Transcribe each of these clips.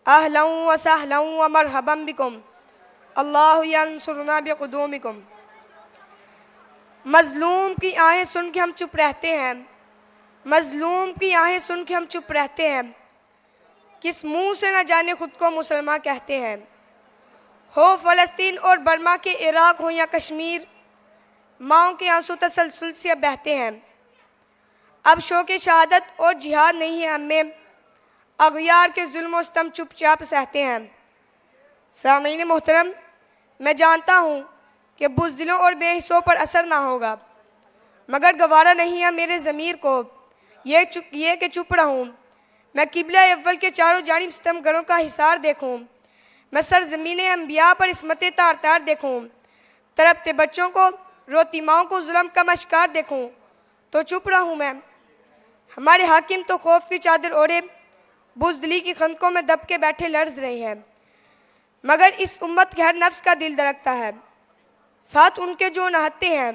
اہلا و سہلا و مرحبا بکم، اللہ ینصرنا بقدومکم۔ مظلوم کی آہیں سن کے ہم چپ رہتے ہیں، مظلوم کی آہیں سن کے ہم چپ رہتے ہیں، کس منہ سے نہ جانے خود کو مسلمان کہتے ہیں۔ ہو فلسطین اور برما کے عراق ہو یا کشمیر، ماؤں کے آنسو تسلسل سے بہتے ہیں۔ اب شوق شہادت اور جہاد نہیں ہے ہم میں، اغیار کے ظلم و ستم چپ چاپ سہتے ہیں۔ سامعین محترم، میں جانتا ہوں کہ بزدلوں اور بے حسوں پر اثر نہ ہوگا، مگر گوارا نہیں ہے میرے ضمیر کو یہ کہ چپ رہوں۔ میں قبلہ اول کے چاروں جانب ستم گروں کا حصار دیکھوں، میں سرزمین انبیاء پر عصمت تار تار دیکھوں، تڑپتے بچوں کو، روتی ماؤں کو ظلم کا مشکار دیکھوں تو چپ رہوں میں۔ ہمارے حاکم تو خوف کی چادر اوڑھے بزدلی کی خندقوں میں دب کے بیٹھے لرز رہے ہیں، مگر اس امت کے ہر نفس کا دل دھڑکتا ہے، ساتھ ان کے جو نہتے ہیں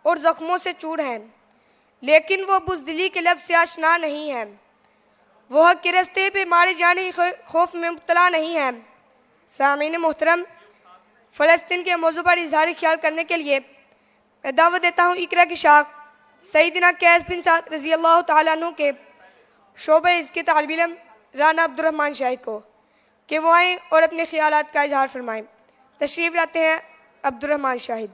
اور زخموں سے چور ہیں، لیکن وہ بزدلی کے لفظ سے آشنا نہیں ہیں، وہ حق کے رستے پہ مارے جانے کی خوف میں مبتلا نہیں ہیں۔ سامعین محترم، فلسطین کے موضوع پر اظہار خیال کرنے کے لیے میں دعوت دیتا ہوں اقرا کی شاخ سیدنا قیس بن سعد رضی اللہ تعالیٰ عنہ کے شعبہ حفظ کے طالب علم رانا عبدالرحمن شاہد کو کہ وہ آئیں اور اپنے خیالات کا اظہار فرمائیں۔ تشریف لاتے ہیں عبدالرحمن شاہد۔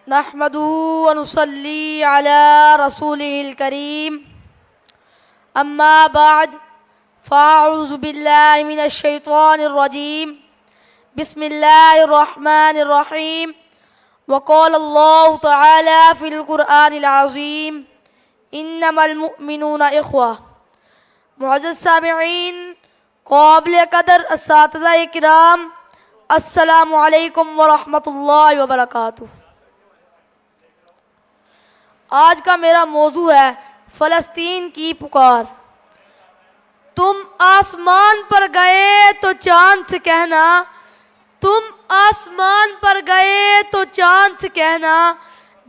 نحمدہ ونصلی علی رسولہ الکریم، اما بعد فاعوذ باللہ من الشیطان الرجیم، بسم اللہ الرحمن الرحیم۔ وقال اللہ تعالی فی القرآن العظیم انما المؤمنون اخوہ۔ معزز سامعین، قابل قدر اساتذہ کرام، السلام علیکم ورحمۃ اللہ وبرکاتہ۔ آج کا میرا موضوع ہے فلسطین کی پکار۔ تم آسمان پر گئے تو چاند سے کہنا، تم آسمان پر گئے تو چاند سے کہنا،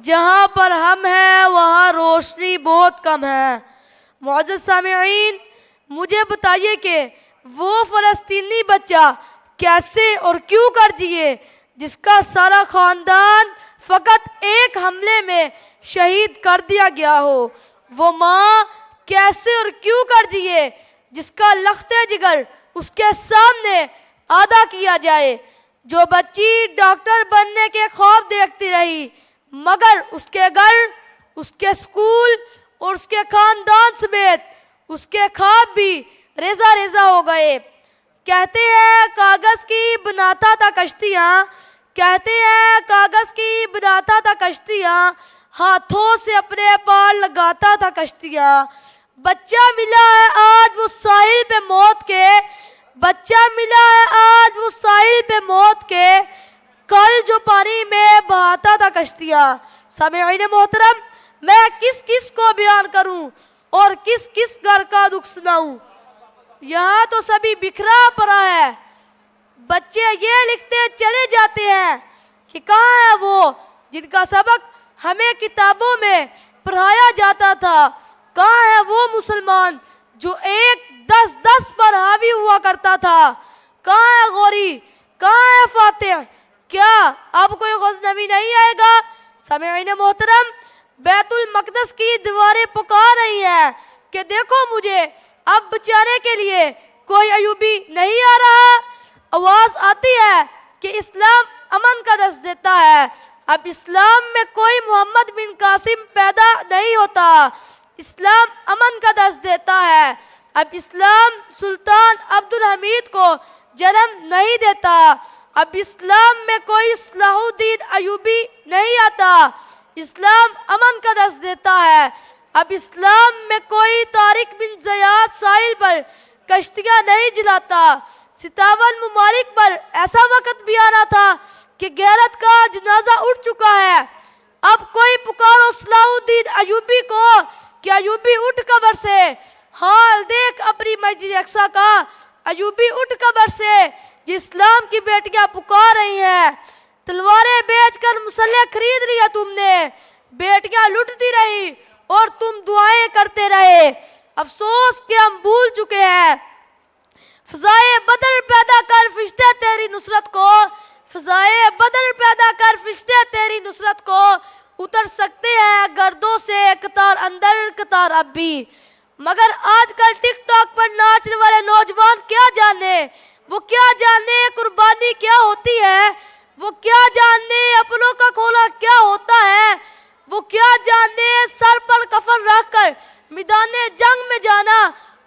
جہاں پر ہم ہیں وہاں روشنی بہت کم ہے۔ معزز سامعین، مجھے بتائیے کہ وہ فلسطینی بچہ کیسے اور کیوں کر دیے جس کا سارا خاندان فقط ایک حملے میں شہید کر دیا گیا ہو؟ وہ ماں کیسے اور کیوں کر دیے جس کا لخت جگر اس کے سامنے آدھا کیا جائے؟ جو بچی ڈاکٹر بننے کے خواب دیکھتی رہی، مگر اس کے گھر، اس کے اسکول اور اس کے خاندان سمیت اس کے خواب بھی ریزہ ریزہ ہو گئے۔ کہتے ہیں کاغذ کی بناتا تھا کشتیاں، کہتے ہیں کاغذ کی بناتا تھا کشتیاں، ہاتھوں سے اپنے پار لگاتا تھا کشتیاں۔ بچہ ملا ہے آج وہ ساحل پہ موت کے، بچہ ملا ہے آج وہ ساحل پہ موت کے، کل جو پانی میں بہاتا تھا کشتیاں۔ سامعین محترم، میں کس کس کو بیان کروں اور کس کس گھر کا دکھ سناؤں؟ یہاں تو سبھی بکھرا پڑا ہے۔ بچے یہ لکھتے چلے جاتے ہیں کہ کہاں ہے وہ جن کا سبق ہمیں کتابوں میں پڑھایا جاتا تھا؟ کہاں ہے وہ مسلمان جو 1-10-10 پر حاوی ہوا کرتا تھا؟ کہاں ہے غوری؟ کہاں ہے فاتح؟ کیا اب کوئی غزنوی نہیں آئے گا؟ سامعین محترم، بیت المقدس کی دیواریں پکار رہی ہیں کہ دیکھو مجھے، اب بچانے کے لیے کوئی ایوبی نہیں آ رہا۔ آواز آتی ہے کہ اسلام امن کا درس دیتا ہے، اب اسلام میں کوئی محمد بن قاسم پیدا نہیں ہوتا، اسلام امن کا درس دیتا ہے، اب اسلام سلطان عبدالحمید کو جنم نہیں دیتا، اب اسلام میں کوئی صلاح الدین ایوبی نہیں آتا، اسلام امن کا درس دیتا ہے، اب اسلام میں کوئی طارق بن زیاد ساحل پر کشتیاں نہیں جلاتا۔ 57 ممالک پر ایسا وقت بھی آنا تھا کہ غیرت کا جنازہ اٹھ چکا ہے، اب کوئی پکارو صلاح الدین ایوبی کو کہ ایوبی اٹھ قبر سے، حال دیکھ اپنی مسجد اقصی کا، ایوبی اٹھ قبر سے، اسلام کی بیٹیاں پکار رہی ہیں۔ تلواریں بیچ کر مسلح خرید لیا تم نے، بیٹیاں لٹتی رہی اور تم دعائیں کرتے رہے۔ افسوس کہ ہم بھول چکے ہیں اتر سکتے ہیں گردوں سے قطار اندر قطار اب بھی، مگر آج کل ٹک ٹاک پر ناچنے والے نوجوان کیا جانے، وہ کیا جانے قربانی کیا ہوتی ہے، وہ کیا جانے اپنوں کا کھونا کیا ہوتا ہے، وہ کیا جانے سر پر کفن رکھ کر میدان جنگ میں جانا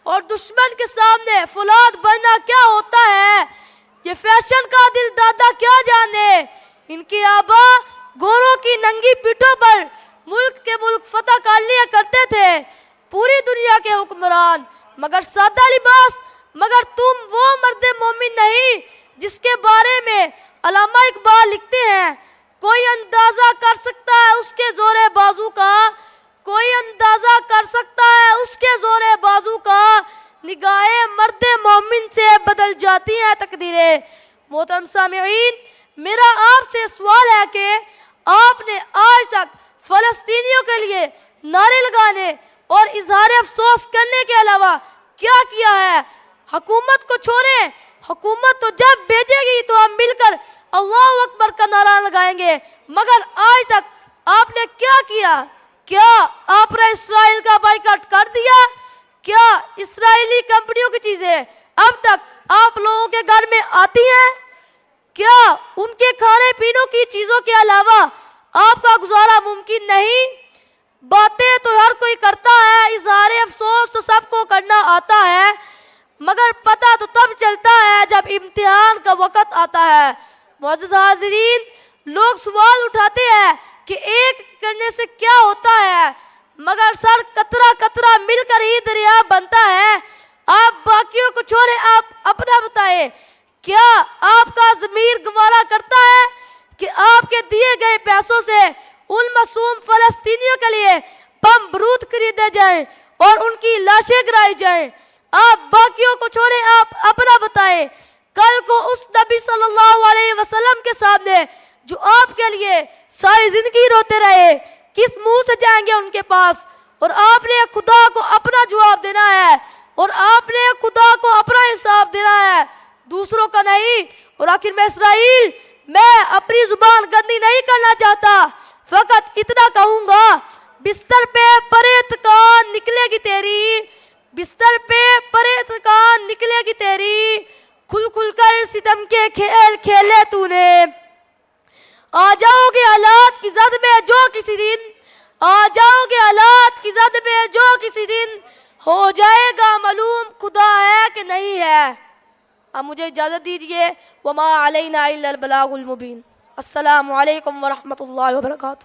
اور دشمن کے سامنے فولاد بننا کیا ہوتا ہے۔ یہ فیشن کا دل دادا کیا جانے، ان کی آبا گوروں کی ننگی پیٹھوں پر ملک کے ملک فتح کر لیا کرتے تھے، پوری دنیا کے حکمران، مگر سادہ لباس، مگر تم وہ مرد مومن نہیں جس کے بارے میں علامہ اقبال لکھتے ہیں، کوئی اندازہ کر سکتا ہے اس کے زور بازو کا، کوئی اندازہ کر سکتا ہے اس کے زور بازو کا، نگاہیں مرد مومن سے بدل جاتی ہیں تقدیریں۔ محترم سامعین، میرا آپ سے سوال ہے کہ آپ نے آج تک فلسطینیوں کے لیے نعرے لگانے اور اظہار افسوس کرنے کے علاوہ کیا کیا ہے؟ حکومت کو چھوڑیں، حکومت تو جب بھیجے گی تو ہم مل کر اللہ اکبر کا نعرہ لگائیں گے، مگر آج تک آپ نے کیا کیا؟ کیا آپ نے اسرائیل کا بائیکاٹ کر دیا؟ کیا اسرائیلی کمپنیوں کی چیزیں اب تک آپ لوگوں کے گھر میں آتی ہیں؟ کیا ان کے کھانے پینوں کی چیزوں کے علاوہ آپ کا گزارا ممکن نہیں؟ باتیں تو ہر کوئی کرتا ہے، اظہار افسوس تو سب کو کرنا آتا ہے، مگر پتہ تو تب چلتا ہے جب امتحان کا وقت آتا ہے۔ معزز حاضرین، لوگ سوال اٹھاتے ہیں کہ ایک کرنے سے کیا ہوتا ہے، مگر سر قطرہ قطرہ مل کر ہی دریا بنتا ہے۔ آپ باقیوں کو چھوڑیں، آپ اپنا بتائیں، کیا آپ کا ضمیر گوارا کرتا ہے کہ آپ کے دیے گئے پیسوں سے ان معصوم فلسطینیوں کے لیے بم برود خریدے جائیں اور ان کی لاشیں گرائی جائیں؟ آپ باقیوں کو چھوڑیں، آپ اپنا بتائیں، کل کو اس نبی صلی اللہ علیہ وسلم کے سامنے جو آپ کے لیے ساری زندگی روتے رہے، کس منہ سے جائیں گے ان کے پاس؟ اور آپ نے خدا کو اپنا جواب دینا ہے، اور آپ نے خدا کو اپنا حساب دینا ہے، دوسروں کا نہیں۔ اور آخر میں اسرائیل، میں اپنی زبان گندی نہیں کرنا چاہتا، فقط اتنا کہوں گا، بستر پہ پرے تکان نکلے گی تیری، بستر پہ پرے تکان نکلے گی تیری، کھل کھل کر ستم کے کھیل کھیلے تو نے۔ آ جاؤ گے حالات کی زد میں جو کسی دن، آ جاؤ گے حالات کی زد میں جو کسی دن، ہو جائے گا معلوم خدا ہے کہ نہیں ہے۔ اب مجھے اجازت دیجئے، وما علینا الا البلاغ المبین۔ السلام علیکم ورحمۃ اللہ وبرکاتہ۔